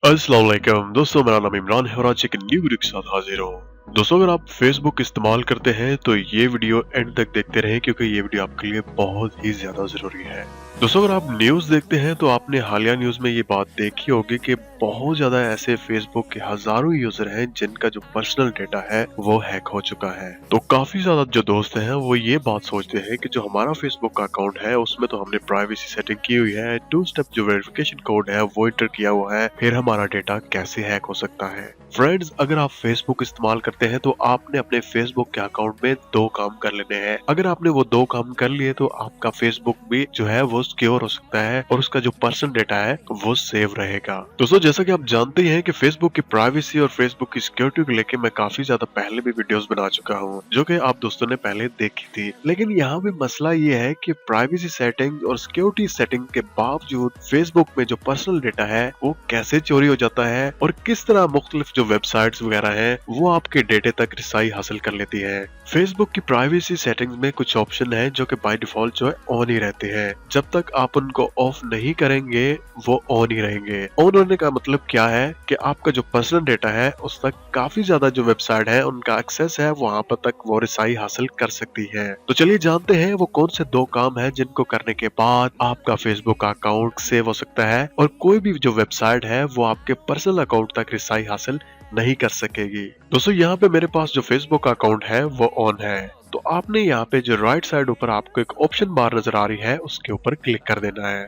अस्सलाम वालेकुम दोस्तों, मेरा नाम इमरान है और आज एक न्यू वीडियो के साथ हाजिर हूँ। दोस्तों, अगर आप फेसबुक इस्तेमाल करते हैं तो ये वीडियो एंड तक देखते रहें क्योंकि ये वीडियो आपके लिए बहुत ही ज्यादा जरूरी है। दोस्तों, अगर आप न्यूज देखते हैं तो आपने हालिया न्यूज में ये बात देखी होगी कि बहुत ज्यादा ऐसे फेसबुक के हजारों यूजर हैं जिनका जो पर्सनल डेटा है वो हैक हो चुका है। तो काफी ज्यादा जो दोस्त हैं वो ये बात सोचते हैं कि जो हमारा फेसबुक का अकाउंट है उसमें तो हमने प्राइवेसी सेटिंग की हुई है, 2 स्टेप जो वेरिफिकेशन कोड है वो एंटर किया हुआ है, फिर हमारा डेटा कैसे हैक हो सकता है। फ्रेंड्स, अगर आप फेसबुक इस्तेमाल करते हैं तो आपने अपने फेसबुक के अकाउंट में 2 काम कर लेने हैं। अगर आपने वो 2 काम कर लिए तो आपका फेसबुक भी जो है वो सिक्योर हो सकता है और उसका जो पर्सनल डेटा है वो सेव रहेगा। दोस्तों, जैसा कि आप जानते हैं कि फेसबुक की प्राइवेसी और फेसबुक की सिक्योरिटी को लेकर मैं काफी ज्यादा पहले भी वीडियोस बना चुका हूं, जो कि आप दोस्तों ने पहले देखी थी। लेकिन यहाँ पे मसला ये है कि प्राइवेसी सेटिंग और सिक्योरिटी सेटिंग के बावजूद फेसबुक में जो पर्सनल डेटा है वो कैसे चोरी हो जाता है और किस तरह मुख्तलिफ जो वेबसाइट्स वगैरह हैं वो आपके डेटे तक रिसाई हासिल कर लेती है। फेसबुक की प्राइवेसी सेटिंग्स में कुछ ऑप्शन है जो कि बाय डिफॉल्ट जो है ऑन ही रहते हैं। जब तक आप उनको ऑफ नहीं करेंगे वो ऑन ही रहेंगे। ऑन होने का मतलब क्या है कि आपका जो पर्सनल डेटा है उस तक काफी ज्यादा जो वेबसाइट है उनका एक्सेस है, वहां पर तक वो रिसाई हासिल कर सकती है। तो चलिए जानते हैं वो कौन से 2 काम है जिनको करने के बाद आपका फेसबुक का अकाउंट सेव हो सकता है और कोई भी जो वेबसाइट है वो आपके पर्सनल अकाउंट तक रिसाई हासिल नहीं कर सकेगी। दोस्तों, यहाँ पे मेरे पास जो फेसबुक का अकाउंट है वो ऑन है। तो आपने यहाँ पे जो राइट साइड ऊपर आपको एक ऑप्शन बार नजर आ रही है उसके ऊपर क्लिक कर देना है।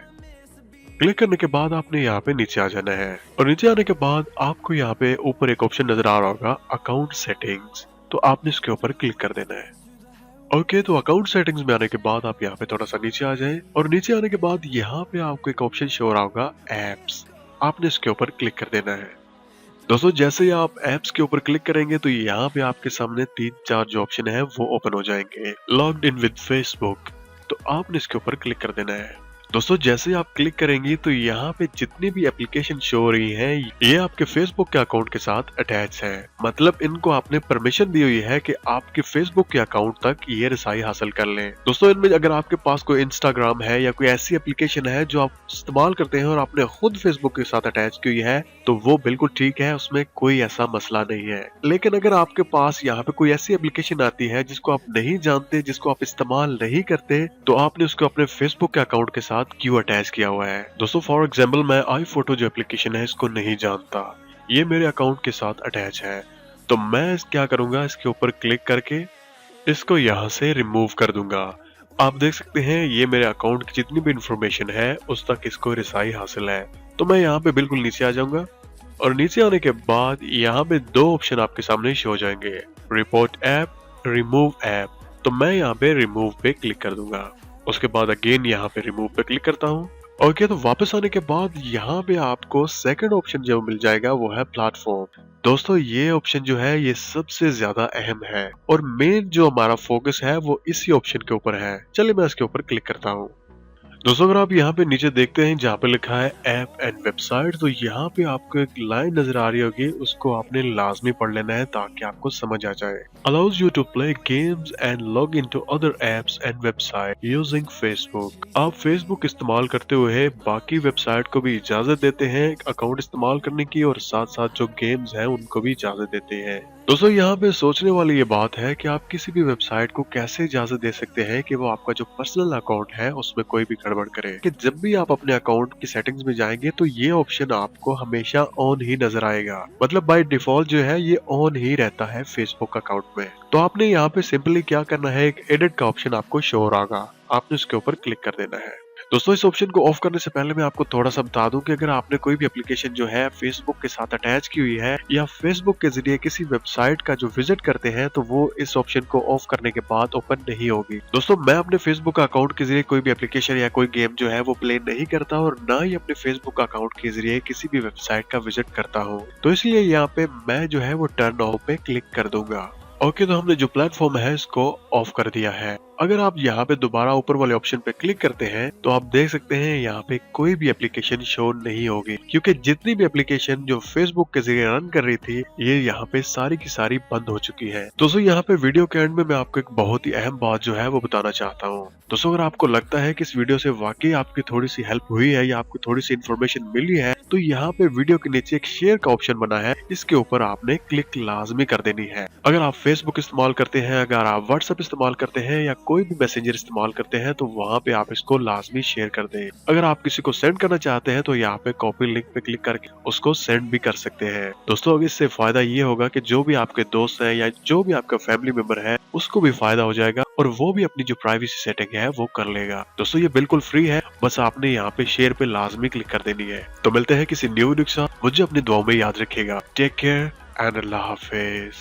क्लिक करने के बाद आपने यहाँ पे नीचे आ जाना है और नीचे आने के बाद आपको यहाँ पे ऊपर एक ऑप्शन नजर आ रहा होगा अकाउंट सेटिंग्स, तो आपने इसके ऊपर क्लिक कर देना है। ओके, तो अकाउंट सेटिंग्स में आने के बाद आप यहाँ पे थोड़ा सा नीचे आ जाएं और नीचे आने के बाद यहाँ पे आपको एक ऑप्शन शो हो रहा होगा एप्स, आपने इसके ऊपर क्लिक कर देना है। दोस्तों, जैसे ही आप एप्स के ऊपर क्लिक करेंगे तो यहाँ पे आपके सामने 3-4 जो ऑप्शन है वो ओपन हो जाएंगे। लॉग्ड इन विद फेसबुक, तो आपने इसके ऊपर क्लिक कर देना है। दोस्तों, जैसे ही आप क्लिक करेंगे तो यहाँ पे जितनी भी एप्लीकेशन शो हो रही हैं ये आपके फेसबुक के अकाउंट के साथ अटैच है। मतलब इनको आपने परमिशन दी हुई है कि आपके फेसबुक के अकाउंट तक ये रसाई हासिल कर लें। दोस्तों, इनमें अगर आपके पास कोई इंस्टाग्राम है या कोई ऐसी एप्लीकेशन है जो आप इस्तेमाल करते हैं और आपने खुद फेसबुक के साथ अटैच की हुई है तो वो बिल्कुल ठीक है, उसमें कोई ऐसा मसला नहीं है। लेकिन अगर आपके पास यहाँ पे कोई ऐसी एप्लीकेशन आती है जिसको आप नहीं जानते, जिसको आप इस्तेमाल नहीं करते, तो आपने उसको अपने फेसबुक के अकाउंट के साथ क्यों अटैच किया हुआ है। दोस्तों, फॉर एग्जाम्पल मैं आई फोटो जो एप्लीकेशन है इसको नहीं जानता, ये मेरे अकाउंट के साथ अटैच है, तो मैं क्या करूंगा, इसके ऊपर क्लिक करके इसको यहाँ से रिमूव कर दूंगा। आप देख सकते हैं ये मेरे अकाउंट की जितनी भी इंफॉर्मेशन है उस तक इसको रिसाई हासिल है। तो मैं यहाँ पे बिल्कुल नीचे आ जाऊंगा और नीचे आने के बाद यहाँ पे 2 ऑप्शन आपके सामने शो हो जाएंगे, रिपोर्ट ऐप, रिमूव ऐप। तो मैं यहाँ पे रिमूव पे क्लिक कर दूंगा। उसके बाद अगेन यहाँ पे रिमूव पे क्लिक करता हूँ। ओके, तो वापस आने के बाद यहाँ पे आपको सेकंड ऑप्शन जो मिल जाएगा वो है प्लेटफॉर्म। दोस्तों, ये ऑप्शन जो है ये सबसे ज्यादा अहम है और मेन जो हमारा फोकस है वो इसी ऑप्शन के ऊपर है। चलिए मैं इसके ऊपर क्लिक करता हूँ। दोस्तों, अगर आप यहाँ पे नीचे देखते हैं जहाँ पे लिखा है ऐप एंड वेबसाइट, तो यहाँ पे आपको एक लाइन नजर आ रही होगी, उसको आपने लाजमी पढ़ लेना है ताकि आपको समझ आ जाए। Allows you to play games and log in to other apps and website using Facebook. आप फेसबुक इस्तेमाल करते हुए बाकी वेबसाइट को भी इजाजत देते हैं अकाउंट इस्तेमाल करने की और साथ साथ जो गेम्स हैं उनको भी इजाजत देते हैं। दोस्तों, यहाँ पे सोचने वाली ये बात है कि आप किसी भी वेबसाइट को कैसे इजाजत दे सकते हैं कि वो आपका जो पर्सनल अकाउंट है उसमें कोई भी गड़बड़ करे। कि जब भी आप अपने अकाउंट की सेटिंग्स में जाएंगे तो ये ऑप्शन आपको हमेशा ऑन ही नजर आएगा। मतलब बाय डिफॉल्ट जो है ये ऑन ही रहता है फेसबुक अकाउंट में। तो आपने यहाँ पे सिंपली क्या करना है, एक एडिट का ऑप्शन आपको शो हो रहा होगा, आपने उसके ऊपर क्लिक कर देना है। दोस्तों, इस ऑप्शन को ऑफ करने से पहले मैं आपको थोड़ा सा बता दूं कि अगर आपने कोई भी एप्लीकेशन जो है फेसबुक के साथ अटैच की हुई है या फेसबुक के जरिए किसी वेबसाइट का जो विजिट करते हैं तो वो इस ऑप्शन को ऑफ करने के बाद ओपन नहीं होगी। दोस्तों, मैं अपने फेसबुक अकाउंट के जरिए कोई भी एप्लीकेशन या कोई गेम जो है वो प्ले नहीं करता और ना ही अपने फेसबुक अकाउंट के जरिए किसी भी वेबसाइट का विजिट करता हूँ, तो इसलिए यहाँ पे मैं जो है वो टर्न ऑफ पे क्लिक कर दूंगा। ओके, तो हमने जो प्लेटफॉर्म है इसको ऑफ कर दिया है। अगर आप यहाँ पे दोबारा ऊपर वाले ऑप्शन पे क्लिक करते हैं तो आप देख सकते हैं यहाँ पे कोई भी एप्लीकेशन शो नहीं होगी, क्योंकि जितनी भी एप्लीकेशन जो फेसबुक के जरिए रन कर रही थी ये यहाँ पे सारी की सारी बंद हो चुकी है। दोस्तों यहाँ पे वीडियो के एंड में मैं आपको एक बहुत ही अहम बात जो है वो बताना चाहता हूँ। दोस्तों अगर आपको लगता है कि इस वीडियो से वाकई आपकी थोड़ी सी हेल्प हुई है या आपको थोड़ी सी इन्फॉर्मेशन मिली है तो यहाँ पे वीडियो के नीचे एक शेयर का ऑप्शन बना है, इसके ऊपर आपने क्लिक लाजमी कर देनी है। अगर आप फेसबुक इस्तेमाल करते हैं, अगर आप व्हाट्सएप इस्तेमाल करते हैं या कोई भी मैसेंजर इस्तेमाल करते हैं तो वहाँ पे आप इसको लाजमी शेयर कर दें। अगर आप किसी को सेंड करना चाहते हैं तो यहाँ पे कॉपी लिंक पे क्लिक करके उसको सेंड भी कर सकते हैं। दोस्तों अगर इससे फायदा ये होगा कि जो भी आपके दोस्त है या जो भी आपका फैमिली मेंबर है उसको भी फायदा हो जाएगा और वो भी अपनी जो प्राइवेसी सेटिंग है वो कर लेगा। दोस्तों ये बिल्कुल फ्री है, बस आपने यहाँ पे शेयर पे लाजमी क्लिक कर देनी है। तो मिलते हैं किसी न्यू वीडियो के साथ, मुझे अपनी दुआओं में याद रखिएगा। Take care and Allah Hafiz.